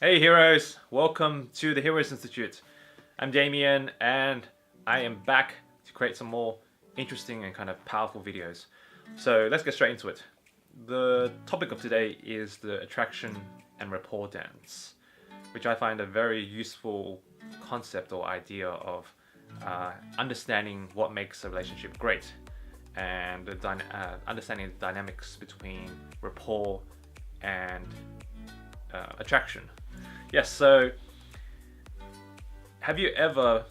Hey heroes, welcome to the Heroes Institute. I'm Damien and I am back to create some more interesting and kind of powerful videos. So let's get straight into it. The topic of today is the attraction and rapport dance, which I find a very useful concept or idea of understanding what makes a relationship great and understanding the dynamics between rapport and attraction. Yes, so have you ever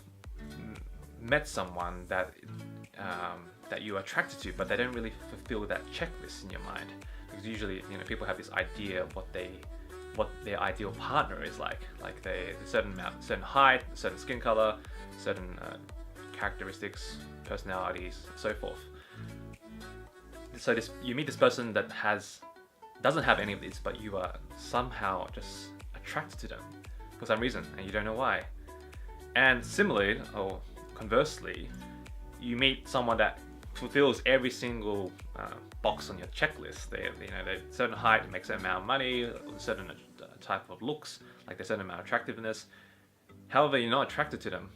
met someone that that you're attracted to, but they don't really fulfill that checklist in your mind? Because usually, people have this idea of what their ideal partner is like they a certain amount, certain height, certain skin color, certain characteristics, personalities, so forth. So you meet this person that doesn't have any of this, but you are somehow just attracted to them for some reason, and you don't know why. And similarly, or conversely, you meet someone that fulfills every single box on your checklist. They're certain height, make a certain amount of money, a certain type of looks, like a certain amount of attractiveness. However, you're not attracted to them,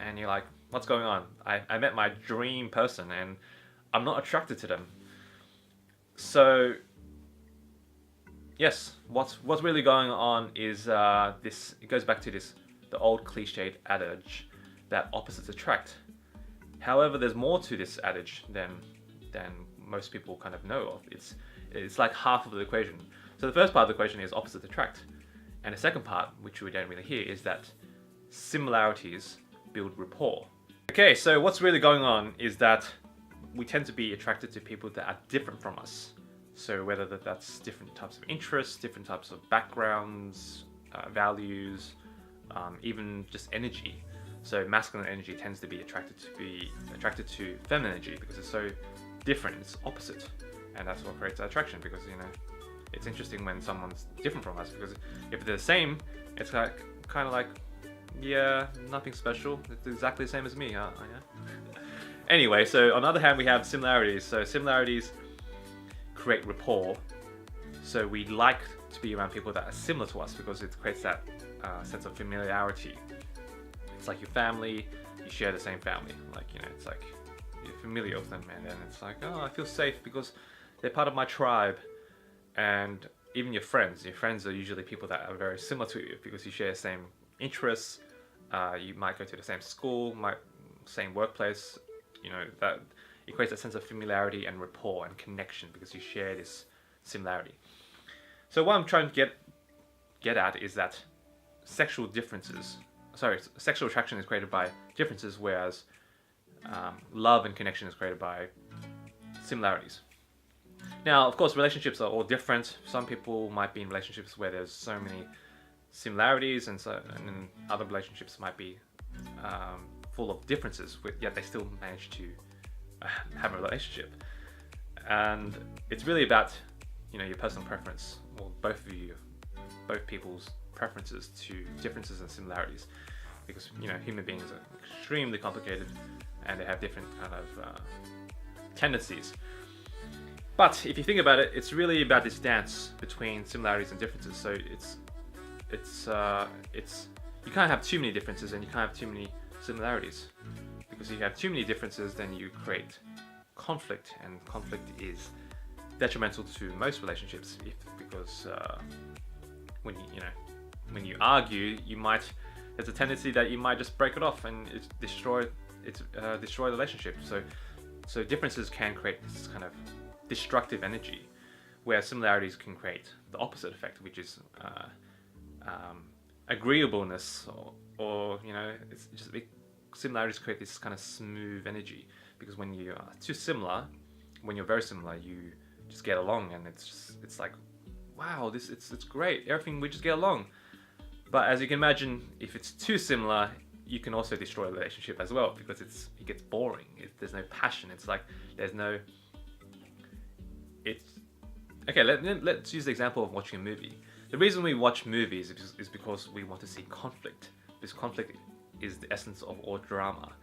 and you're like, what's going on? I met my dream person, and I'm not attracted to them. So yes, what's really going on is this. It goes back to the old cliched adage that opposites attract. However, there's more to this adage than most people kind of know of. It's like half of the equation. So the first part of the equation is opposites attract, and the second part, which we don't really hear, is that similarities build rapport. Okay, so what's really going on is that we tend to be attracted to people that are different from us. So whether that's different types of interests, different types of backgrounds, values, even just energy. So masculine energy tends to be attracted to feminine energy because it's so different, it's opposite, and that's what creates attraction. Because it's interesting when someone's different from us, because if they're the same, it's kind of like, yeah, nothing special. It's exactly the same as me. Yeah. Anyway, so on the other hand, we have similarities. So similarities create rapport. So we like to be around people that are similar to us because it creates that sense of familiarity. It's like your family, you share the same family. It's like you're familiar with them, and then it's like, oh, I feel safe because they're part of my tribe. And even your friends are usually people that are very similar to you because you share the same interests. You might go to the same school, same workplace. That it creates a sense of familiarity and rapport and connection because you share this similarity. So what I'm trying to get at is that sexual attraction is created by differences, whereas love and connection is created by similarities. Now, of course, relationships are all different. Some people might be in relationships where there's so many similarities, and then other relationships might be full of differences, yet they still manage to have a relationship. And it's really about your personal preference, or both people's preferences to differences and similarities, because human beings are extremely complicated and they have different kind of tendencies. But if you think about it, it's really about this dance between similarities and differences. So you can't have too many differences and you can't have too many similarities, because if you have too many differences, then you create conflict, and conflict is detrimental to most relationships. Because when you argue, there's a tendency that you might just break it off and destroy the relationship. So differences can create this kind of destructive energy, where similarities can create the opposite effect, which is agreeableness, or it's just similarities create this kind of smooth energy, because when you are too similar, when you're very similar, you just get along, and it's like, wow, it's great, everything, we just get along. But as you can imagine, if it's too similar, you can also destroy a relationship as well, because it gets boring. There's no passion. It's like okay. Let's use the example of watching a movie. The reason we watch movies is because we want to see conflict. This conflict is the essence of all drama.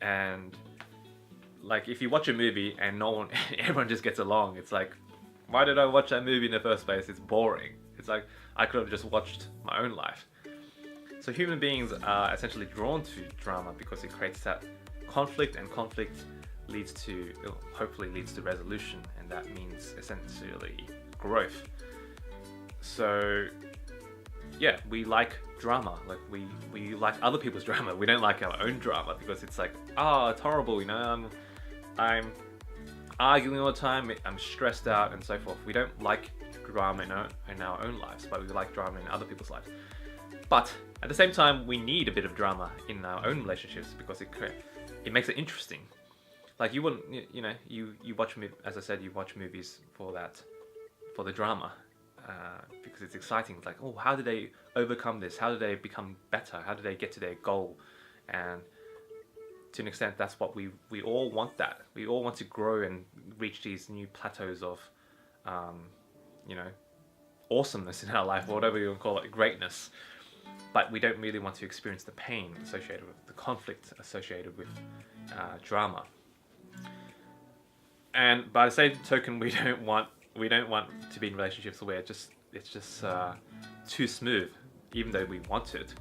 And like, if you watch a movie and everyone just gets along, it's like, why did I watch that movie in the first place? It's boring. It's like I could have just watched my own life. So human beings are essentially drawn to drama because it creates that conflict, and conflict leads to, hopefully leads to resolution, and that means essentially growth. So yeah, we like drama. Like we like other people's drama. We don't like our own drama because it's like, oh, it's horrible, you know. I'm arguing all the time. I'm stressed out and so forth. We don't like drama in our own lives, but we like drama in other people's lives. But at the same time, we need a bit of drama in our own relationships because it makes it interesting. Like you wouldn't, you know, you watch, as I said, you watch movies for the drama. Because it's exciting. It's like, oh, how did they overcome this? How did they become better? How did they get to their goal? And to an extent, that's what we all want. That we all want to grow and reach these new plateaus of, you know, awesomeness in our life, or whatever you want to call it, greatness. But we don't really want to experience the pain associated with the conflict associated with drama. And by the same token, we don't want to be in relationships where it's just too smooth, even though we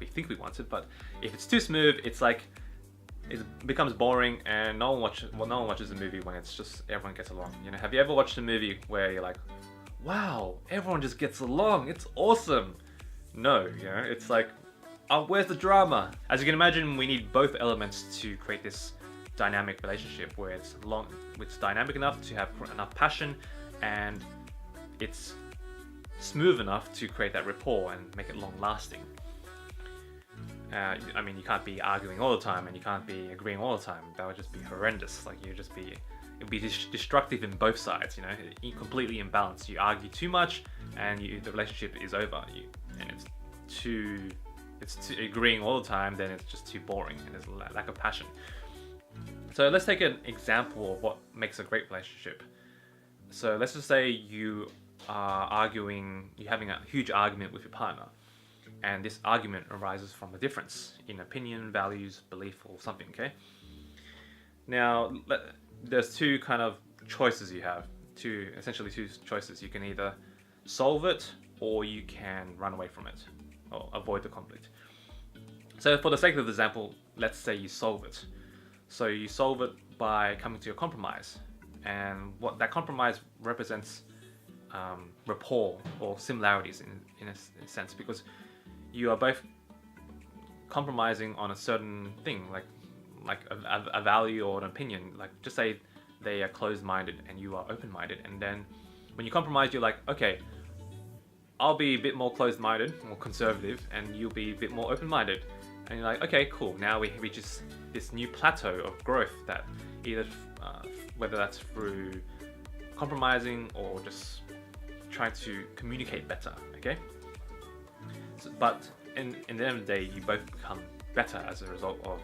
think we want it. But if it's too smooth, it's like it becomes boring, and no one watches a movie when it's just everyone gets along. You know, have you ever watched a movie where you're like, wow, everyone just gets along, it's awesome? No, you know, it's like, oh, where's the drama? As you can imagine, we need both elements to create this dynamic relationship where it's dynamic enough to have enough passion, and it's smooth enough to create that rapport and make it long lasting. I mean, you can't be arguing all the time, and you can't be agreeing all the time. That would just be horrendous. Like, it'd be destructive in both sides, you know, completely imbalanced. You argue too much, and the relationship is over. And it's too agreeing all the time, then it's just too boring, and there's a lack of passion. So let's take an example of what makes a great relationship. So let's just say you are you're having a huge argument with your partner, and this argument arises from a difference in opinion, values, belief, or something, okay? Now, there's two kind of choices you have. Essentially two choices. You can either solve it, or you can run away from it, or avoid the conflict. So for the sake of the example, let's say you solve it. So you solve it by coming to a compromise. And what that compromise represents rapport or similarities in a sense, because you are both compromising on a certain thing, like a value or an opinion. Like, just say they are closed-minded and you are open-minded, and then when you compromise, you're like, okay, I'll be a bit more closed-minded, more conservative, and you'll be a bit more open-minded. And you're like, okay, cool. Now we reach this new plateau of growth that either, whether that's through compromising or just trying to communicate better, okay? So, but in the end of the day, you both become better as a result of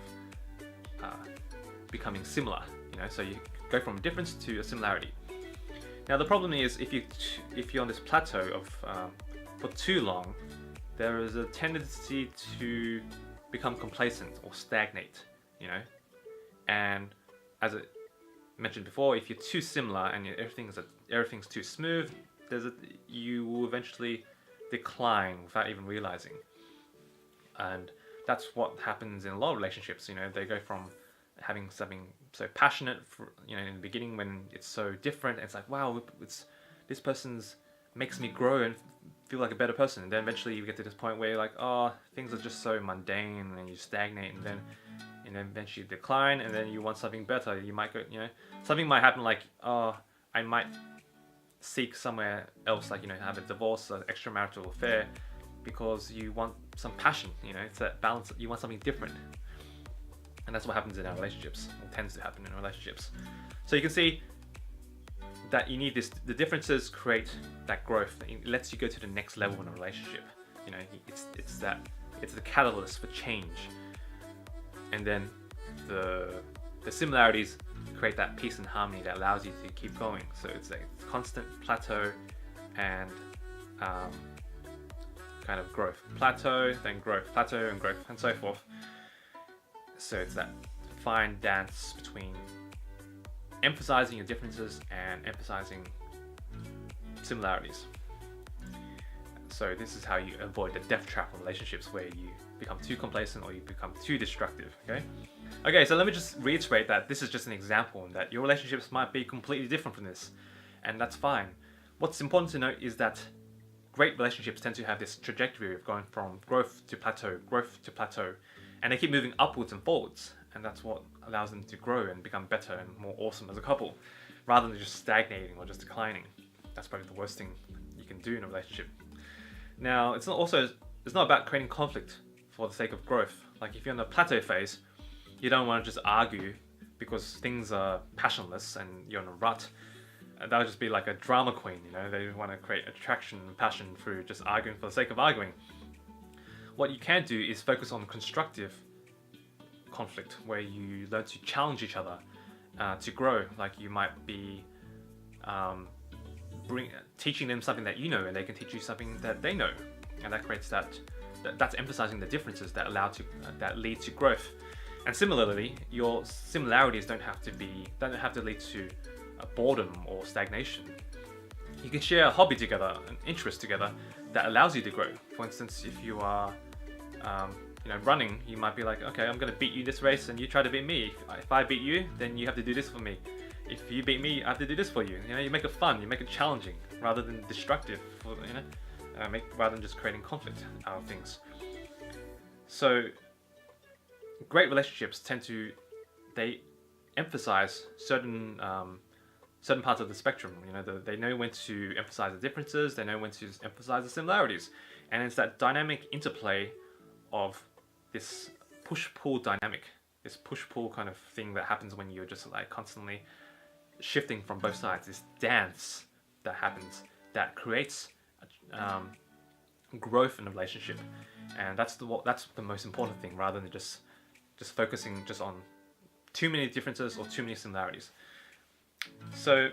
becoming similar, you know? So you go from a difference to a similarity. Now the problem is, if you're on this plateau of for too long, there is a tendency to become complacent or stagnate, you know. And as I mentioned before, if you're too similar and everything's too smooth, you will eventually decline without even realizing. And that's what happens in a lot of relationships. You know, they go from having something so passionate, in the beginning when it's so different. And it's like, wow, this person's makes me grow and feel like a better person. And then eventually you get to this point where you're like, oh, things are just so mundane, and you stagnate, and then eventually decline, and then you want something better. You might go, something might happen, like, oh, I might seek somewhere else, like, have a divorce, an extramarital affair, because you want some passion, it's that balance. You want something different. And that's what happens in our relationships, or tends to happen in relationships. So you can see that you need the differences create that growth. It lets you go to the next level in a relationship. It's the catalyst for change. And then the similarities create that peace and harmony that allows you to keep going. So it's a constant plateau and kind of growth. Plateau, then growth, plateau and growth, and so forth. So it's that fine dance between emphasizing your differences and emphasizing similarities. So this is how you avoid the death trap of relationships where you become too complacent or you become too destructive, okay? Okay, so let me just reiterate that this is just an example and that your relationships might be completely different from this, and that's fine. What's important to note is that great relationships tend to have this trajectory of going from growth to plateau, and they keep moving upwards and forwards, and that's what allows them to grow and become better and more awesome as a couple, rather than just stagnating or just declining. That's probably the worst thing you can do in a relationship. Now, it's not about creating conflict for the sake of growth. Like if you're in a plateau phase, you don't want to just argue because things are passionless and you're in a rut. That would just be like a drama queen, you know? They want to create attraction and passion through just arguing for the sake of arguing. What you can do is focus on constructive conflict, where you learn to challenge each other to grow. Like you might be teaching them something that you know, and they can teach you something that they know, and that creates that's emphasizing the differences that lead to growth. And similarly, your similarities don't have to lead to boredom or stagnation. You can share a hobby together, an interest together that allows you to grow. For instance, if you are running, you might be like, okay, I'm going to beat you this race and you try to beat me. If I beat you, then you have to do this for me. If you beat me, I have to do this for you. You make it fun, you make it challenging rather than destructive, rather than just creating conflict out of things. So great relationships they emphasize certain parts of the spectrum. They know when to emphasize the differences, they know when to emphasize the similarities, and it's that dynamic interplay of this push-pull dynamic, this push-pull kind of thing that happens when you're just like constantly shifting from both sides. This dance that happens that creates growth in a relationship, and that's the most important thing, rather than just focusing just on too many differences or too many similarities. So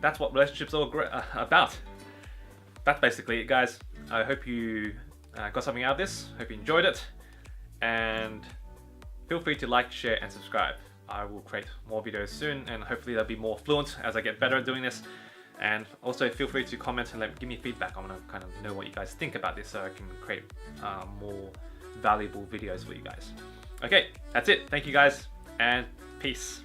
that's what relationships are about. That's basically it, guys. I hope you got something out of this. Hope you enjoyed it, and feel free to like, share, and subscribe. I will create more videos soon, and hopefully they'll be more fluent as I get better at doing this. And also feel free to comment and give me feedback. I want to kind of know what you guys think about this, so I can create more valuable videos for you guys. Okay, that's it. Thank you guys, and peace.